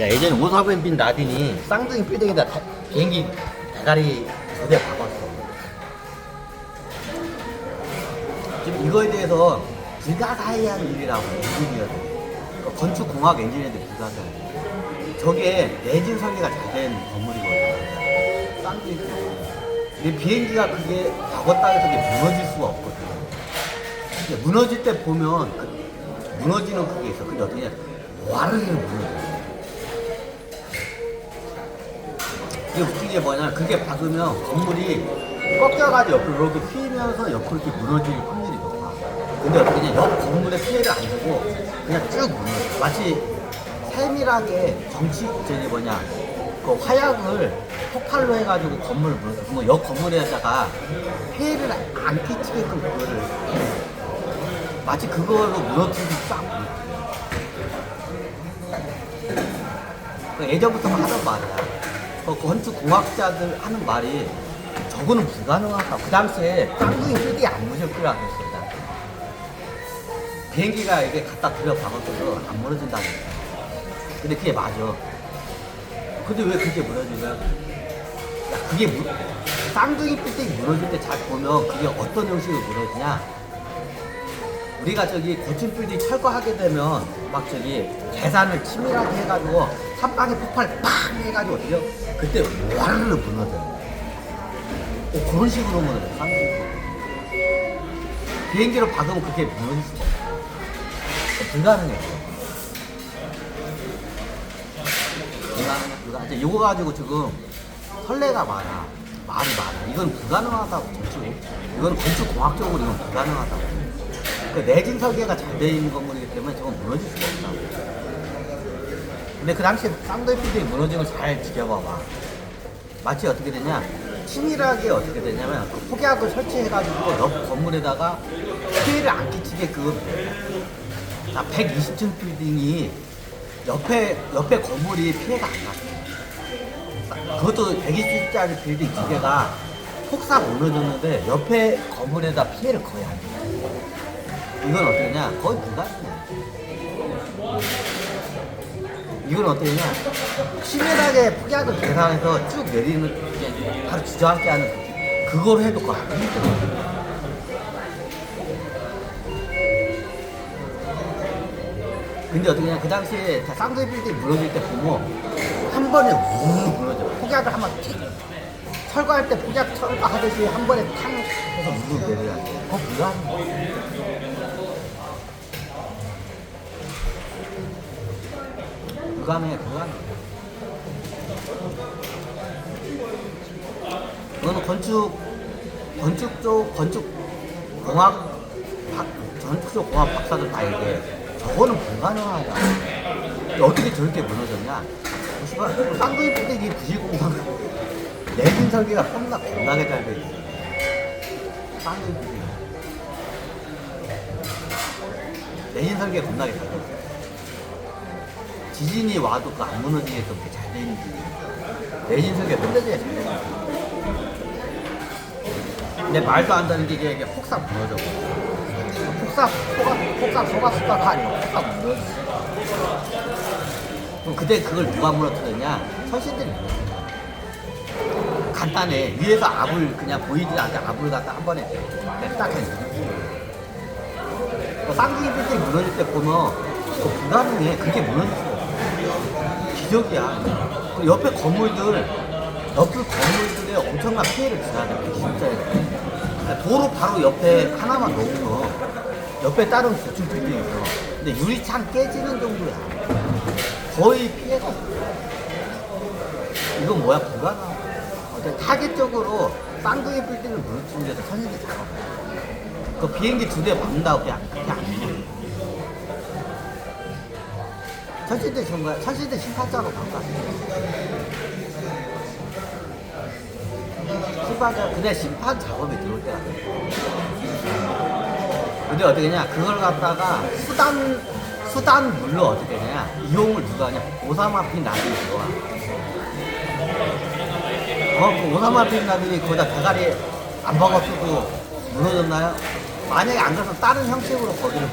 야, 예전에 오사벤 빈 라딘이 쌍둥이 빌딩에다 비행기 대가리 2대 박았어. 지금 이거에 대해서 불가사의한 일이라고 일이거든. 건축공학 엔지니어들 불가사의. 저게 내진 설계가 잘 된 건물이거든. 쌍둥이 빌딩. 근데 비행기가 그게 박았다 해서 이게 무너질 수가 없거든. 근데 무너질 때 보면 무너지는 그게 있어. 근데 어떻게 냐 와르르 무너져. 이게 웃긴 게 뭐냐, 그게 박으면 건물이 꺾여가지고 옆으로 이렇게 휘면서 옆으로 이렇게 무너질 확률이 높아. 근데 어떻게 냐 옆 건물에 피해를 안 주고 그냥 쭉 무너져. 마치 세밀하게 저기 뭐냐, 그 화약을 폭발로 해가지고 건물을 무너져. 그러면 옆 건물에다가 피해를 안 끼치게끔 그거를 마치 그걸로 무너뜨리고 싹 무너뜨려. 예전부터 하던 말이야. 건축공학자들 하는 말이 저거는 불가능하다. 그 당시에 쌍둥이 빌딩이 안 무너질 거라고 했습니다. 비행기가 이게 갖다 들여 박아도 안 무너진다고 했어. 근데 그게 맞아. 근데 왜 그게 무너지냐? 야, 그게 쌍둥이 빌딩이 무너질 때 잘 보면 그게 어떤 형식으로 무너지냐? 우리가 저기 고층 빌딩 철거하게 되면 막 저기 계산을 치밀하게 해가지고 한 방에 폭발 팍 해가지고 어때요? 그때 와르르 무너져요. 그런 식으로 무너져요. 쌍둥이 비행기로 박으면 그게 무너질 수가 없어. 불가능해요. 불가능해. 이거 가지고 지금 설레가 많아. 말이 많아. 이건 불가능하다고 정치고. 이건 건축공학적으로 이건 불가능하다고. 그 내진 설계가 잘 되어 있는 건물이기 때문에 저건 무너질 수가 없다고. 근데 그 당시에 쌍둥이 빌딩이 무너진 걸 잘 지켜봐봐. 마치 어떻게 되냐, 치밀하게 어떻게 되냐면 그 폭약을 설치해가지고 옆 건물에다가 피해를 안 끼치게 그거. 자, 120층 빌딩이 옆에 건물이 피해가 안 났어. 그것도 120층짜리 빌딩 2개가 폭삭 무너졌는데 옆에 건물에다 피해를 거의 안 줘. 이건 어떻게 되냐, 거의 불가능해. 이건 어떻게 되냐, 치밀하게 폭약을 계산해서 쭉 내리는 게 바로 주저앉게 하는 그걸 해도 그거 하기 힘들어. 근데 어떻게 되냐, 그 당시에 쌍둥이 빌딩 무너질 때 보면 한 번에 우르르 무너져. 폭약을 한번 틱 철거할 때 폭약 철거하듯이 한 번에 탕 해서 우르르 내려야 돼. 그거 불가능해. 불가능해. 이거는 건축 쪽 공학 박사들 다 얘기해. 저거는 불가능하다. 어떻게 저렇게 무너졌냐? 쌍둥이 빌딩이 90공학 내진 설계가 겁나게 잘 돼 있어. 쌍둥이 빌딩 내진 설계가 겁나게 잘 돼 있어. 지진이 와도 그 안 무너지게끔 잘 돼 있는 내진 설계 흔들리게 잘 돼 있는. 근데 말도 안 되는 게 이게 폭삭 무너져. 폭삭 속았을까가 아니고 폭삭 무너져. 그럼 그때 그걸 누가 무너뜨렸냐? 선신들이 무너뜨려. 간단해. 위에서 압을 그냥 보이지 않게 압을 갖다 한 번에 딱 해줘. 쌍둥이 빌딩 무너질 때 보면 불가능해. 그게 무너질 수가 없어. 기적이야. 옆에 건물들에 엄청난 피해를 줘야 돼. 진짜. 도로 바로 옆에 하나만 놓으면 옆에 다른 고층 빌딩이 있어. 근데 유리창 깨지는 정도야. 거의 피해가 없어. 이건 뭐야? 불가능하다. 타겟적으로 쌍둥이 빌딩을 무너뜨리는 데서 선생님이 작업해. 그 비행기 2대 박는다고 그게 안 돼. 천신대 심판자로 바꿨어. 근데 심판 작업이 들어올 때가 돼. 근데 어떻게 하냐, 그걸 갖다가 수단물로 어떻게 하냐, 이용을 누가 하냐, 오사마 빈 라딘이 들어와. 그 오사마 빈 라딘이 거기다 대가리 안 박아쓰고 무너졌나요? 만약에 안 그래서 다른 형식으로 거기를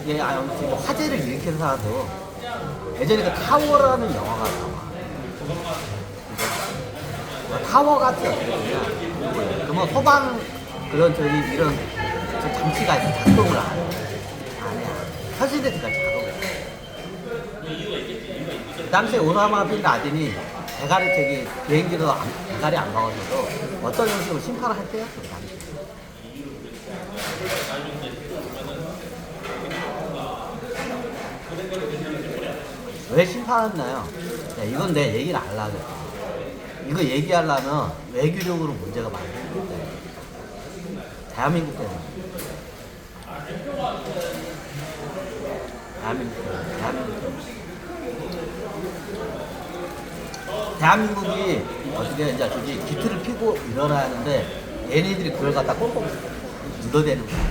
이게 화재를 일으켜서라도 예전에 그 타워라는 영화가 나와. 타워 같은 어떻게 그러면 소방 그런 저기 이런 저 장치가 있어 작동을 안 해. 사실은 그니까 작업을. 그 당시에 오사마 빈 라덴이 대가리 저기 비행기도 대가리 안 가고서도 어떤 형식으로 심판을 할 때였어 그 당시. 왜 심판했나요? 야, 이건 내 얘기를 안 하려고. 이거 얘기하려면 외교력으로 문제가 많이 있는데 대한민국 때문에. 대한민국이 어떻게 이제 저기 기틀을 피고 일어나야 하는데 얘네들이 그걸 갖다 꽁꽁 묻어대는 거야.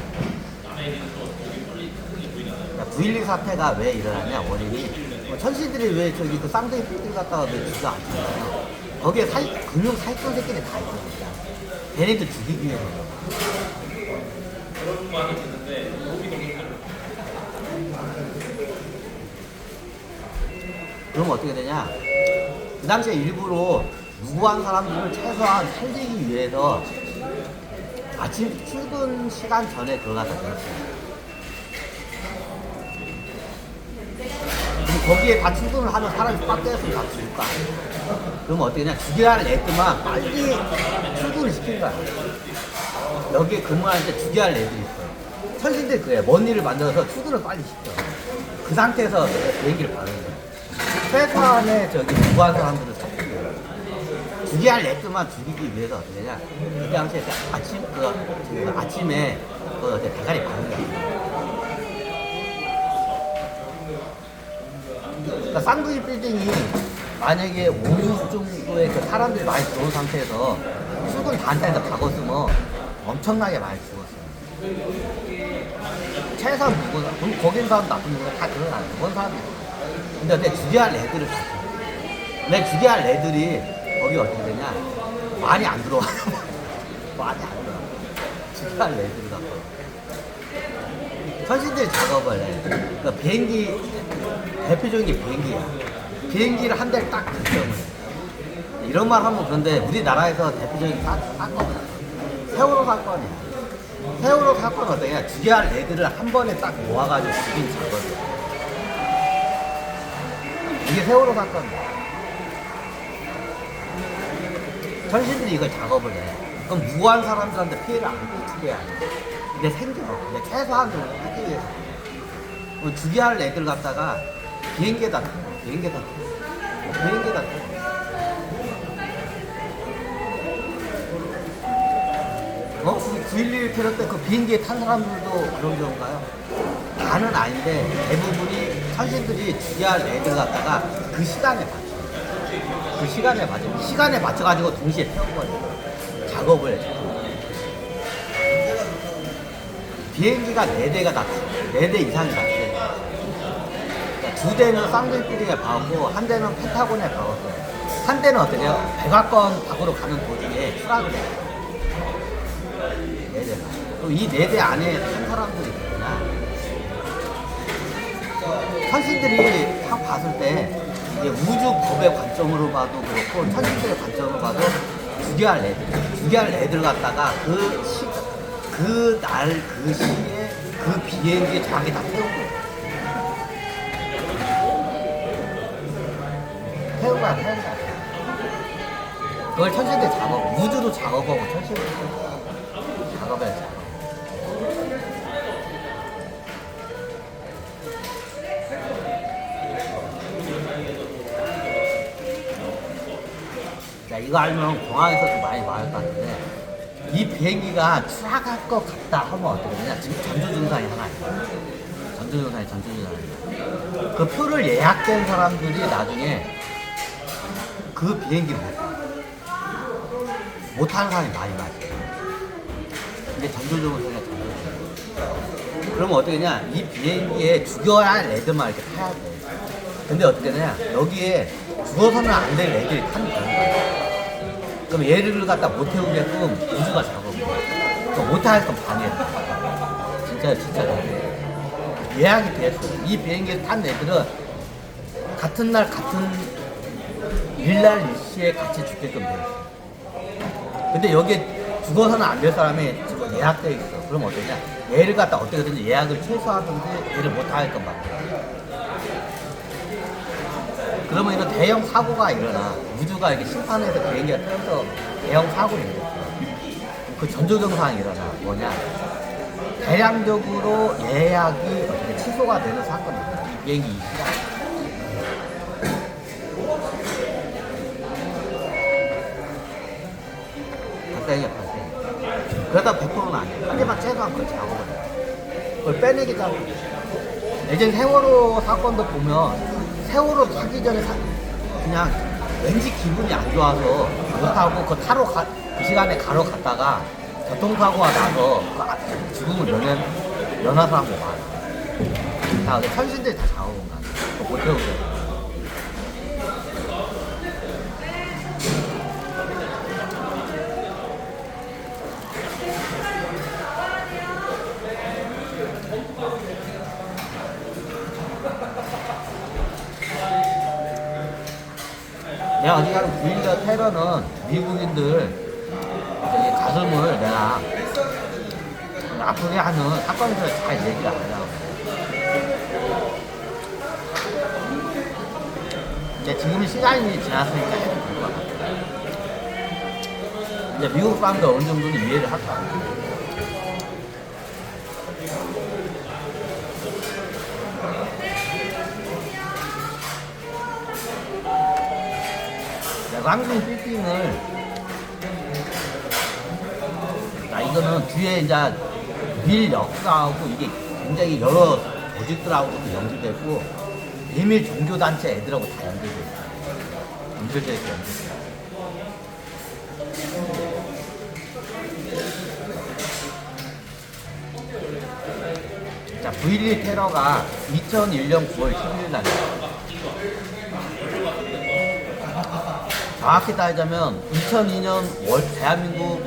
9.12 사태가 왜 일어나냐 원인이 천신들이 왜 저기 그 쌍둥이 삐들 갖다가 왜 죽여 안 죽여요? 거기에 금융 사기꾼 새끼들이 다 있거든요. 걔네들 죽이기 위해서. 그럼 어떻게 되냐? 그 당시에 일부러 무고한 사람들을 최소한 살리기 위해서 아침 출근 시간 전에 들어가서 그랬어요. 그럼 거기에 다 출근을 하면 사람이 빡 때렸으면 다 죽을 거 아니야. 그럼 어떻게 되냐? 죽여야 할 애들만 빨리 출근을 시키는 거야. 여기에 근무할 때 죽여야 할 애들이 있어요. 천신들 그래. 먼 일을 만들어서 출근을 빨리 시켜. 그 상태에서 비행기를 받는 거야. 최소한의 저기 무고한 사람들을 살리기 위해서. 죽여야 할 애들만 죽이기 위해서 어떻게 되냐? 그 당시에 아침에 대가리 받는 거야. 그러니까 쌍둥이 빌딩이 만약에 5주 정도의 그 사람들이 많이 들어온 상태에서 출근 단체에서 박았으면 엄청나게 많이 죽었어요. 최소한 무고사, 그럼 거기 있는 사람 나쁜 놈은 다 그런 안 죽은 사람이야. 근데 내 죽여야 할 애들을 다 죽여. 내 죽여야 할 애들이 거기 어떻게 되냐? 많이 안 들어와요. 많이 안 들어와. 죽여야 할 애들을 갖고. 천신들이 작업을 해. 그러니까 비행기, 대표적인 게 비행기야. 비행기를 한 대를 딱 결정을 해. 이런 말 하면 그런데 우리나라에서 대표적인 사건이야. 세월호 사건이야. 세월호 사건은 어떠냐? 죽여야 할 애들을 한 번에 딱 모아가지고 죽인 작업이야. 이게 세월호 사건이야. 천신들이 이걸 작업을 해. 그럼 무고한 사람들한테 피해를 안 끼치게 해야 돼. 내 생존, 내 최소한을 하기 위해서. 죽여야 할 애들 갖다가 비행기에다 타고. 그 9.11 테러 때 그 비행기에 탄 사람들도 그런 경우인가요? 다는 아닌데 대부분이 천신들이 죽여야 할 애들 갖다가 그 시간에 맞춰. 시간에 맞춰가지고 동시에 태운 거예요. 작업을 해서. 비행기가 4대가 다 4대 이상이 났어요. 그러니까 2대는 쌍둥이 빌딩에 박았고 한 대는 펜타곤에 박았어요. 한 대는 어떻게 해요? 백악관 밖으로 가는 도중에 추락을 해요. 4대가. 그럼 이 4대 안에 탄 사람들이 있구나. 천신들이 딱 봤을 때 이제 우주 법의 관점으로 봐도 그렇고 천신들의 관점으로 봐도 죽여야 할 애들 갖다가 그 시에 그 비행기에 정확히 다 태운 거예요. 태운 거야. 그걸 천신들 작업, 우주도 작업하고 천신들 작업해야 작업. 자, 이거 알면 공항에서도 많이 말할 것 같은데 이 비행기가 추락할 것 같다 하면 어떻게 되냐? 지금 전조증상이 하나 있어요. 전조증상이. 그 표를 예약된 사람들이 나중에 그 비행기를 못하는 사람이 많이 많아요. 근데 전조증상이가 그러면 어떻게 되냐? 이 비행기에 죽여야 할 애들만 이렇게 타야 돼. 근데 어떻게 되냐? 여기에 죽어서는 안 될 애들이 타는 거야. 그럼 얘를 갖다 못 태우게끔 우주가 작업해. 못하게끔 방해해. 진짜 예약이 됐어. 이 비행기를 탄 애들은 같은 날 같은 일날 일시에 같이 죽게끔 돼 있어. 근데 여기에 죽어서는 안 될 사람이 지금 예약돼 있어. 그럼 어떠냐? 얘를 갖다 어떻게든지 예약을 취소하든지 얘를 못 할 것만. 그러면 이런 대형 사고가 일어나. 우주가 이렇게 심판해서 비행기가 터져서 대형 사고를 일으켜. 그 전조증상이 일어나. 뭐냐? 대량적으로 예약이 어떻게 취소가 되는 사건입니다. 비행기 이 시간. 발생이야, 발생. 그러다 100%는 아니야. 하지만 최소한 그걸 작업을. 그걸 빼내기도 하고. 예전 세월호 사건도 보면 세월호 타기 전에 그냥 왠지 기분이 안 좋아서 못하고 그 시간에 가러 갔다가 교통사고가 나서 그 죽음을 면한 사람도 많아. 다 천신들이 다 작업한 거야. 못 태우고. 내가 어디 가는 9.11 테러는 미국인들 가슴을 내가 아프게 하는 사건들을 잘 얘기를 안 하고. 이제 지금 시간이 지났으니까 해도 될 것 같아. 이제 미국 사람들 어느 정도는 이해를 하더라고. 쌍둥이 빌딩을 이거는 뒤에 이제 밀 역사하고 이게 굉장히 여러 조직들하고도 연결되고 비밀 종교단체 애들하고 다 연결돼 있어요. 연결돼 있고 연결돼 있어요. 자, 9.11 테러가 2001년 9월 11일 날이에요. 정확히 따지자면 2002년 대한민국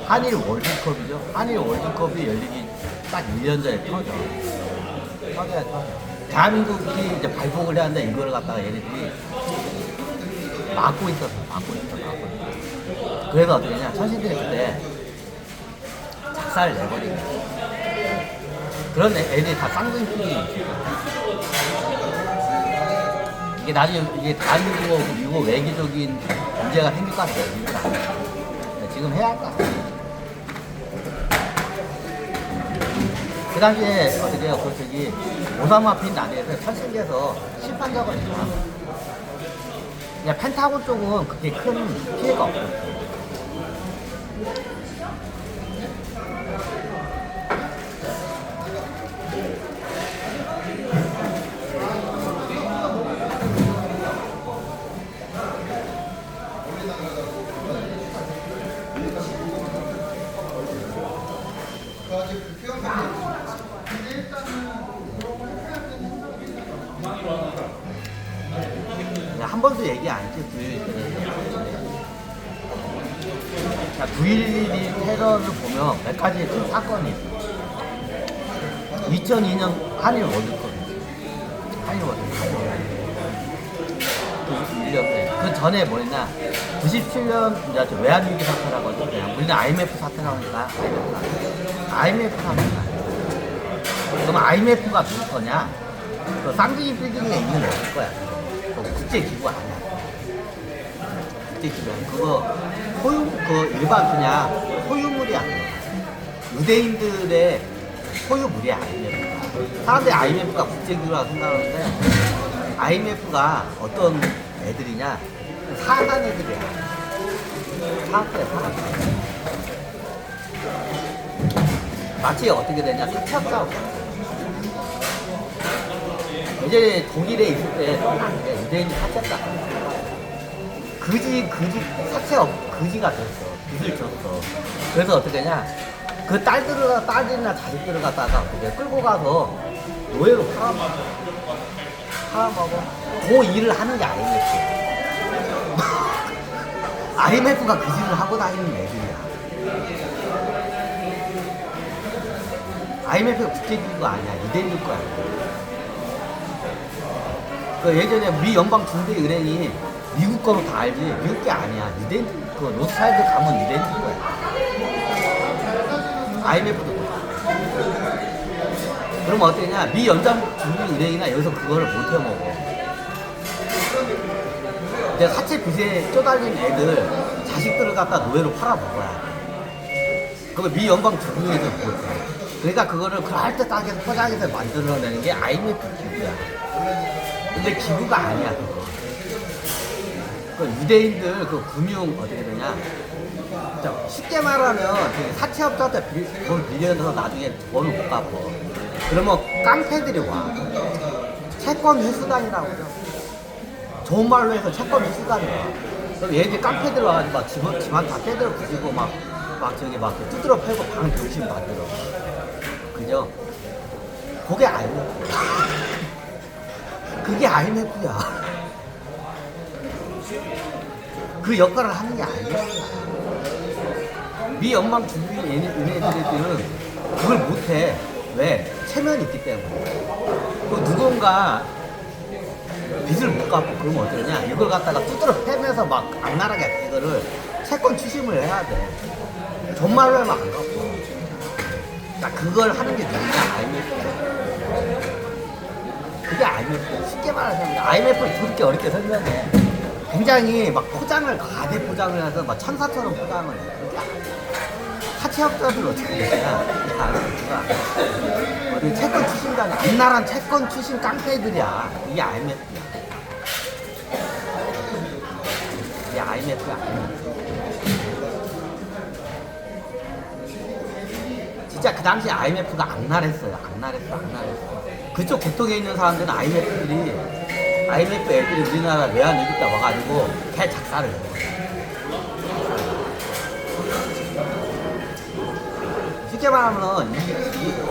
한일 월드컵이죠. 한일 월드컵이 열리기 딱 1년 전에 터져야 터져. 대한민국이 이제 발복을 해야 하는데 이거를 갖다가 얘네들이 막고 있었어. 그래서 어떻게 했냐. 천신들이 그때 작사를 내버린 거야. 그런 애들이 다 쌍둥이 필이 있어. 이게 나중에 이게 대한민국하고 미국 외교적인 문제가 생길 것 같아요. 지금 해야 할 것 같아요. 그 당시에 어떻게 해요? 저기 오사마 빈 라덴에서 천신계에서 심판적으로 했다. 그냥 펜타곤 쪽은 그렇게 큰 피해가 없었어요. 한 번도 얘기 안 했지, 9.11 테러를 보면 몇 가지 큰 사건이 있어. 2002년 한일 월드컵이지. 한일 월드컵. 그 전에 뭐였냐. 97년 외환위기 사태라고 하죠. 우리는 IMF 사태라고 하니까 IMF 사태가. 그럼 IMF가 누구 거냐? 그 쌍둥이 빌딩에 있는 애들 거야. 국제기구 아니야. 국제기구. 그거 일반 그냥 소유물이 아니야. 유대인들의 소유물이 아니야. 사람들이 IMF가 국제기구라고 생각하는데 IMF가 어떤 애들이냐? 사악한 애들이야. 사악해. 마치 어떻게 되냐? 사채업자고. 예전에 독일에 있을 때 유대인이 사채업자. 그지가 됐어. 빚을 졌어. 그래서 어떻게 하냐? 그 딸들이나 자식들을 갖다가 어떻게 끌고 가서 노예로 팔아먹어. 그 일을 하는 게 IMF야. IMF가 그 짓을 하고 다니는 애들이야. IMF가 국제기구가 아니야. 유대인들 거야. 그 예전에 미 연방준비은행이 미국 거로 다 알지. 미국 게 아니야. 유대인, 그 로스차일드 가문 유대인 거야. IMF도. 그럼 어떠냐? 미 연방준비은행이나 여기서 그거를 못 해먹어. 근데 사채 빚에 쪼달린 애들, 자식들을 갖다 노예로 팔아먹어야 돼. 그거 미 연방준비은행에서 못해. 그러니까 그거를 그럴듯하게 포장해서 만들어내는 게 IMF 기구야. 근데 기구가 아니야, 그거. 그 유대인들 그 금융 어떻게 되냐? 쉽게 말하면 사채업자한테 돈 빌려서 나중에 돈을 못 갚어. 그러면 깡패들이 와. 채권 회수단이라고 그러죠. 좋은 말로 해서 채권 회수단이 와. 그럼 얘네들 깡패들 와가지고 막 집안 다 떼들어 부수고 막 저기 막 두드러 패고 방 병신 만들어. 그죠? 그게 IMF. 그게 IMF야. 그 역할을 하는 게 IMF야. 미 연방준비은행들은 그걸 못해. 왜? 체면이 있기 때문에. 그 누군가 빚을 못 갚고 그러면 어떠냐? 이걸 갖다가 두드러 패면서 막 악랄하게 이거를 채권 추심을 해야 돼. 정말로 하면 안 갚고. 딱 그걸 하는 게 누구냐? IMF야. 그게 IMF. 쉽게 말하자면 IMF를 그렇게 어렵게 설명해. 굉장히 막 포장을 가대 포장을 해서 막 천사처럼 포장을 해. 그게 아니야. 사채업자들 어떻게 되냐? 어디 채권 추심단이 안나란 채권 추심 깡패들이야. 이게 IMF야. 이게 IMF야. 진짜 그 당시 IMF가 악랄했어요. 악랄했어. 그쪽 계통에 있는 사람들은 IMF 애들이 우리나라 외환위기 때 와가지고 개 작사를 해요. 쉽게 말하면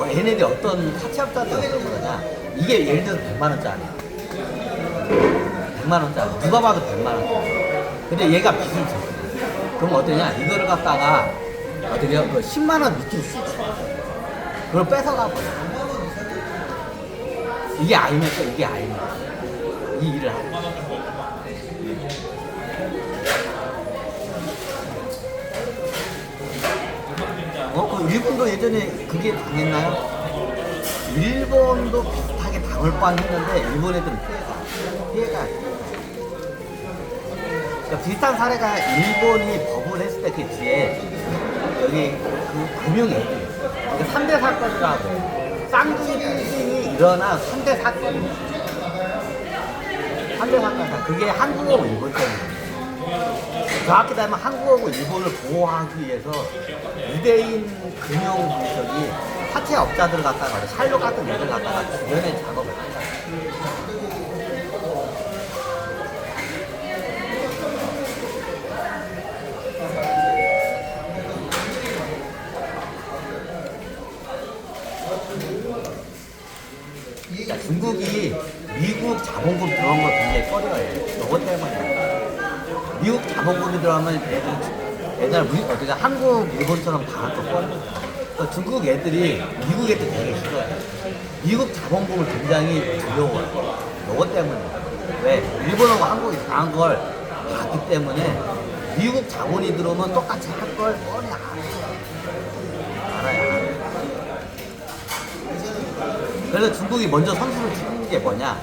얘네들이 어떤 사채업자들이 어떤 거냐? 이게 예를 들어서 100만원짜리야. 100만원짜리. 누가 봐도 100만원짜리. 근데 얘가 빚을 졌어. 그럼 어떠냐? 이거를 갖다가 어떻게 해요? 10만원 밑으로 쑥 쳐. 그걸 뺏어가버려. 이게 IMF, 이게 IMF. 이 일을 하는 거야. 그 일본도 예전에 그게 당했나요? 일본도 비슷하게 당할 뻔 했는데 일본 애들은 피해가. 그러니까 비슷한 사례가 일본이 법을 했을 때 그 뒤에 여기 그 금융애들 그러니까 3대 사건이라고 쌍둥이 삐진이 일어난 3대 사건이 3대 사건. 그게 한국하고 일본 때문에. 정확히 말하면 한국하고 일본을 보호하기 위해서 유대인 금융 저기 사채업자들 갖다가 샬롯 같은 애들 갖다가 주변에 작업을 한다. 그러니까 중국이 미국 자본금 들어온 거 굉장히 꺼려해요. 이것 때문에. 미국 자본금이 들어가면 옛날 어디가 한국, 일본처럼 다 떴거든요. 그러니까 중국 애들이 미국 애들 되게 싫어해. 미국 자본금을 굉장히 두려워해. 이것 때문에. 왜? 일본하고 한국이 강한 걸 봤기 때문에 미국 자본이 들어오면 똑같이 할 걸 뻔히 알아야. 그래서 중국이 먼저 선수를 치는 게 뭐냐?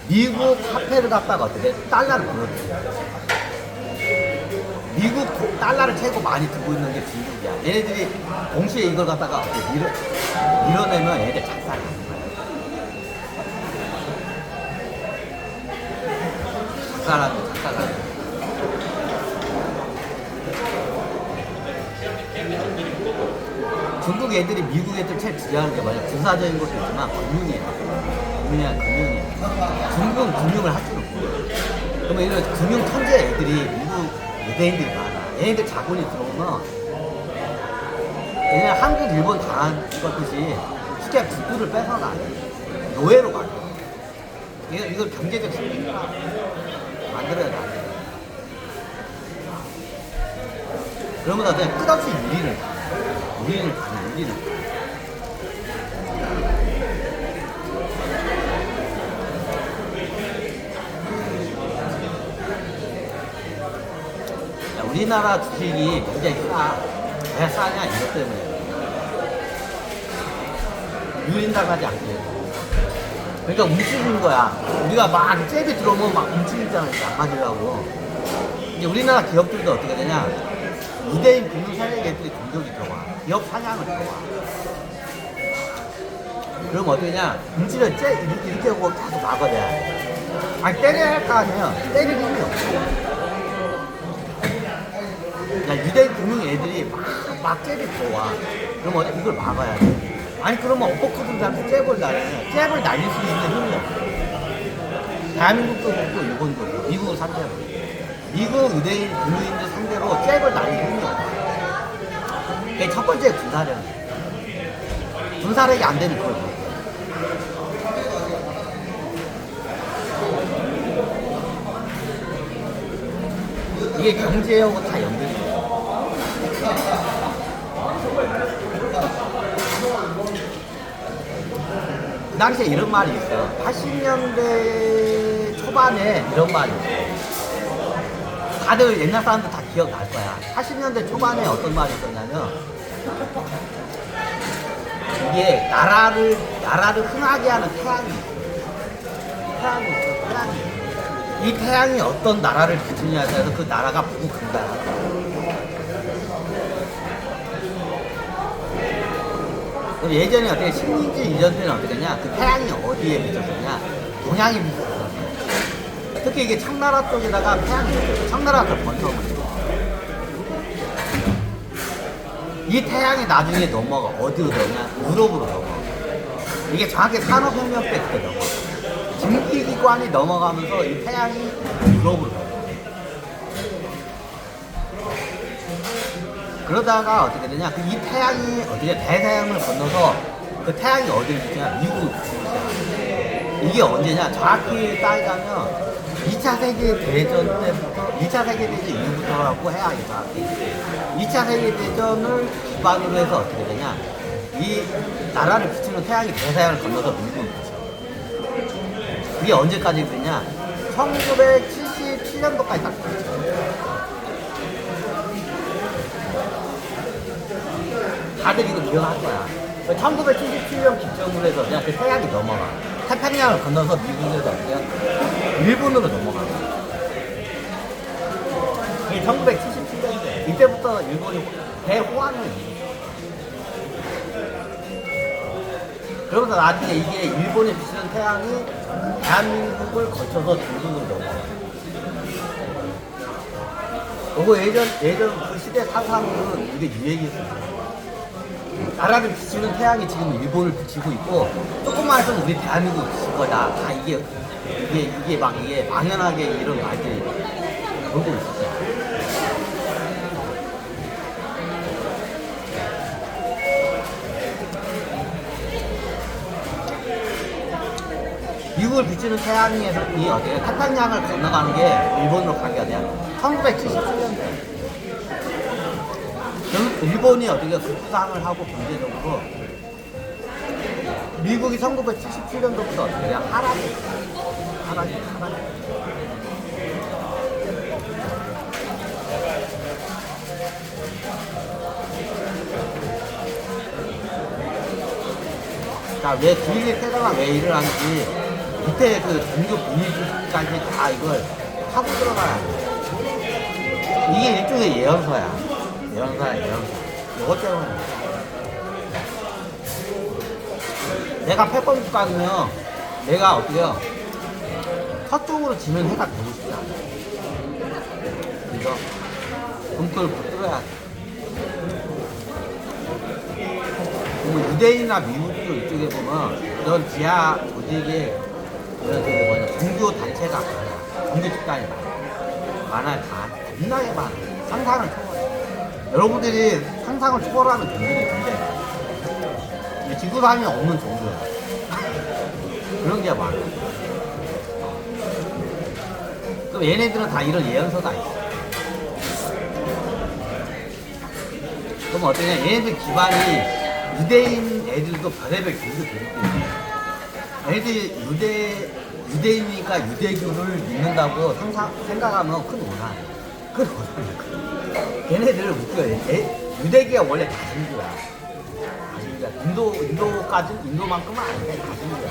미국 화폐를 갖다가 어떻게 달러를 불러들여. 미국 달러를 최고 많이 들고 있는 게 중국이야. 얘네들이 동시에 이걸 갖다가 어떻게 밀어내면 얘네들 작살이 나는 거야. 작살하는 거야. 중국 애들이 미국 애들 제일 지지하는 게 뭐냐? 군사적인 것도 있지만 금융이야. 중국은 금융을 할 줄을 몰라. 그러면 이런 금융 천재 애들이 미국 유대인들이 많아. 얘네들 자본이 들어오면 얘네 한국, 일본 당한 것듯이 쉽게 국부를 뺏어가. 노예로 가요. 이걸 경제적 신빙을 만들어야 돼. 그러면 그냥 끝없이 유리를 가는. 우리나라 주식이 굉장히 싸. 왜 싸냐 이것 때문에. 유린당하지 않게. 그러니까 움츠리는 거야. 우리가 막 잽이 들어오면 막 움츠리잖아. 안 맞으려고. 이제 우리나라 기업들도 어떻게 되냐. 2대인 금융사회계들이 공격이 들어와. 기업 사냥을 들어와. 그럼 어떻게 되냐. 움츠려 이렇게 하고 계속 막아내야 돼. 아니 때려야 할 거 아니에요. 때릴 힘이 없어. 야, 유대인 금융 애들이 막 잽이 들어와. 그럼 이걸 막아야 돼. 아니 그러면 어퍼컷들한테 잽을 날릴 수 있는 힘이 없어. 대한민국도 그렇고 일본도 그렇고 미국을 상대로 미국 유대인 금융인들 상대로 잽을 날릴 힘이 없어. 그게 첫 번째 군사력이야. 군사력이 안 되면 그걸 못해. 이게 경제하고 다 연결이 돼. 그 당시에 이런 말이 있어. 80년대 초반에 이런 말이 있어. 다들 옛날 사람들 다 기억날 거야. 80년대 초반에 어떤 말이 있었냐면 이게 나라를 흥하게 하는 태양이 있어. 이 태양이 어떤 나라를 비추냐에 따라서 그 나라가 북구 큰다. 예전에 어떻게 식민지 이전 때는 어떻게 했냐? 그 태양이 어디에 비쳤었냐? 동양에 비쳤었어. 특히 이게 청나라 쪽에다가 태양이 비쳤어. 청나라가 그 번성을 했어. 이 태양이 나중에 넘어가. 어디로 넘어가? 유럽으로 넘어가. 이게 정확히 산업혁명 때 그때 넘어가. 증기기관이 넘어가면서 이 태양이 유럽으로 넘어가. 그러다가 어떻게 되냐? 이 태양이 어떻게 대서양을 건너서 그 태양이 어디를 비치냐? 미국을 비치냐? 이게 언제냐? 정확히 따지자면 2차 세계대전 때부터 2차 세계대전 이후부터라고 해야 하겠다. 2차 세계대전을 기반으로 해서 어떻게 되냐? 이 나라를 비추는 태양이 대서양을 건너서 미국을 비쳐. 그게 언제까지 그랬냐? 1977년도까지 딱 비쳐. 다들 이거 기억할 거야. 1977년 기점으로 해서 그냥 그 태양이 넘어가. 태평양을 건너서 미국에서 그냥 일본으로 넘어가. 이게 1977년대. 이때부터 일본이 대호환을 그러면서 나중에 이게 일본에 비치는 태양이 대한민국을 거쳐서 중국으로 넘어가. 그거 예전 그 시대 사상은 이게 유행이었어요. 나라를 비추는 태양이 지금 일본을 비치고 있고 조금만 해서 우리 대한민국을 비칠 거다. 다 이게 막연하게 이런 말들이 돌고 있었어요. 미국을 비추는 태양에서 이 어떻게 태평양을 건너가는 게 일본으로 가게 돼야 1977년대. 일본이 어떻게 급부상을 하고 경제적으로 미국이 1977년도부터 어떻게 그냥 하락이 자, 왜 주인의 태도가 왜 일을 하는지 밑에 그 종교 비밀까지 다 이걸 하고 들어가야 돼. 이게 일종의 예언서야. 예언서. 이것 때문에. 내가 패권 국가면 내가 어떻게요? 서쪽으로 지면 해가 되고 싶지 않아. 그래서 그걸 붙들어야 돼. 그리고 유대인이나 미국도 이쪽에 보면 이런 지하 조직에 이런 종교 단체가 많아. 종교 집단이 많아요. 다 겁나게 많아. 상상을 초월해. 여러분들이 상상을 초월하는 종교들이 굉장히 많아요. 지구상에 없는 종교야. 그런 게 많아. 그럼 얘네들은 다 이런 예언서가 있어. 그럼 어떠냐? 얘네들 기반이 유대인 애들도 별의별 교육을 들을 애들이 유대인이니까 유대교를 믿는다고 생각하면 큰 오산이에요. 그건 어떡해. 걔네들 웃겨. 유대기가 원래 다신교야. 다신교야. 인도만큼은 아닌데 다신교야.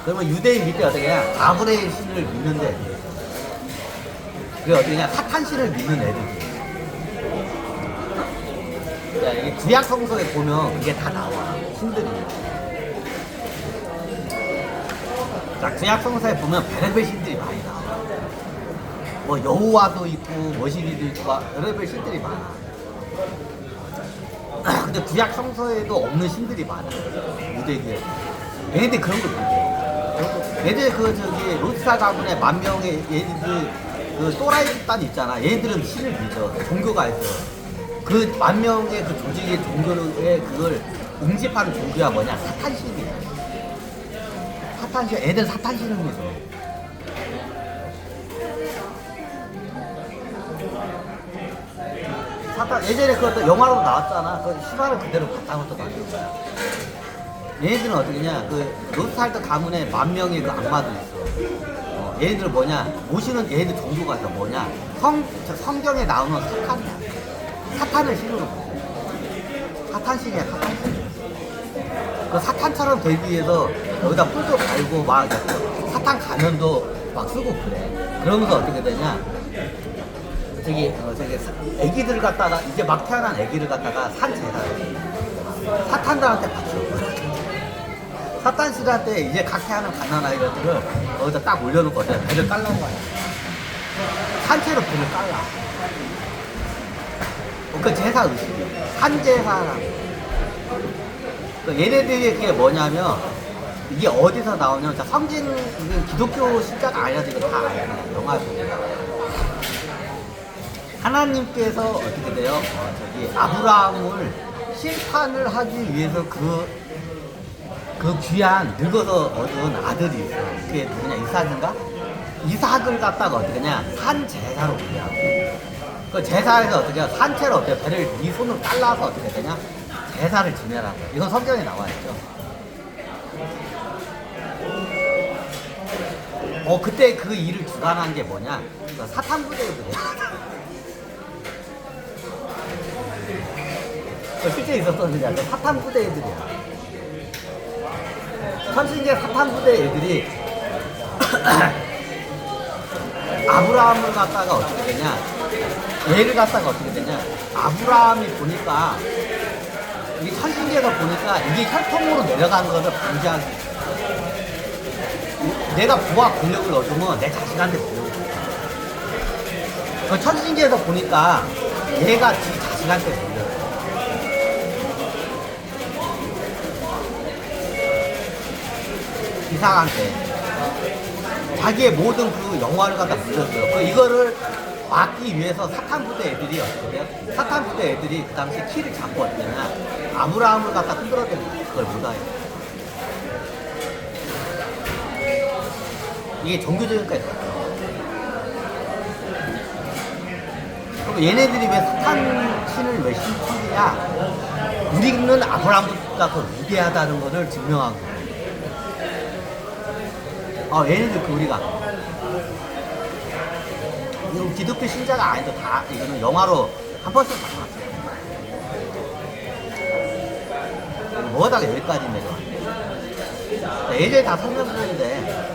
그러면 유대인 밑에 어떻게 냐 가브레일 신을 믿는데 그게 어떻게 냐 사탄 신을 믿는 애들이. 야, 이게 구약 성서에 보면 그게 다 나와. 신들이. 자, 구약 성서에 보면 별의별 신들이 많이 나와. 뭐 여호와도 있고 머시기도 있고 별의별 신들이 많아. 근데 구약 성서에도 없는 신들이 많아. 유대교에. 얘네들 그런 걸 못해. 얘들 루스타 가문의 만 명의 얘네들 그 또라이 집단 있잖아. 얘네들은 신을 믿어. 종교가 있어. 그 만 명의 그 조직의 종교의 그걸 응집하는 종교가 뭐냐? 사탄신이야. 사탄신. 애들 사탄신을 믿어. 사탄. 예전에 그것도 영화로 나왔잖아. 그 시발을 그대로 갖다 놓고 다니는 거야. 얘네들은 어떻게냐? 그 로스탈드 가문에 만 명의 그 악마도 있어. 얘네들 뭐냐? 모시는 얘네들 종교가 있어. 뭐냐? 성경에 나오는 사탄이야. 사탄을 신으로 보고. 사탄신이야, 사탄신. 그 사탄처럼 되기 위해서 여기다 뿔도 달고 막 사탄 가면도 막 쓰고 그래. 그러면서 어떻게 되냐? 저기 애기들 갖다가 이제 막 태어난 애기를 갖다가 산 제사를 사탄들한테 바쳐. 사탄씨한테 이제 각 태어난 갓난아이들을 거기다 딱 올려놓고 배를 깔라는 거야. 산채로 배를 깔라. 그 제사 의식이야. 산제사라고. 그 얘네들이 그게 뭐냐면 이게 어디서 나오냐면 성진 기독교 신자가 아니라 지금 다 알아. 영화 보면 하나님께서 어떻게 돼요? 아브라함을 심판을 하기 위해서 그 귀한 늙어서 얻은 아들이 있어. 그게 누구냐? 이삭인가? 이삭을 갖다가 어떻게 하냐? 산 제사로 그냥. 그 제사에서 어떻게 해요? 산채로 어떻게 배를 이 손으로 잘라서 어떻게 되냐? 제사를 지내라고. 이건 성경에 나와 있죠. 그때 그 일을 주관한 게 뭐냐? 사탄 부대들이야. 실제 있었던 일이야. 사탄 부대 애들이야. 천신계 사탄 부대 애들이 아브라함을 갖다가 어떻게 되냐? 얘를 갖다가 어떻게 되냐? 아브라함이 보니까 이 천신계에서 보니까 이게 혈통으로 내려가는 것을 방지하기. 내가 부와 권력을 얻으면 내 자식한테 물려줘. 그 천신계에서 보니까 얘가 지 자식한테 물려줘. 이삭한테 자기의 모든 그 영화를 갖다 물렸어요. 이거를 막기 위해서 사탄 부대 애들이 어떻게 돼요? 사탄 부대 애들이 그 당시에 키를 잡고 어떠냐? 아브라함을 갖다 흔들어대는 거야. 그걸 못하게. 이게 종교적인 거야. 그럼 얘네들이 왜 사탄 신을 왜 신청이냐? 우리는 아브라함보다 더 위대하다는 것을 증명하고. 얘네들 그 우리가. 이거 기독교 신자가 아니도 다, 이거는 영화로 한 번씩 다 봤어요. 뭐하다가 여기까지 내려왔네. 예전에 다 설명드렸는데.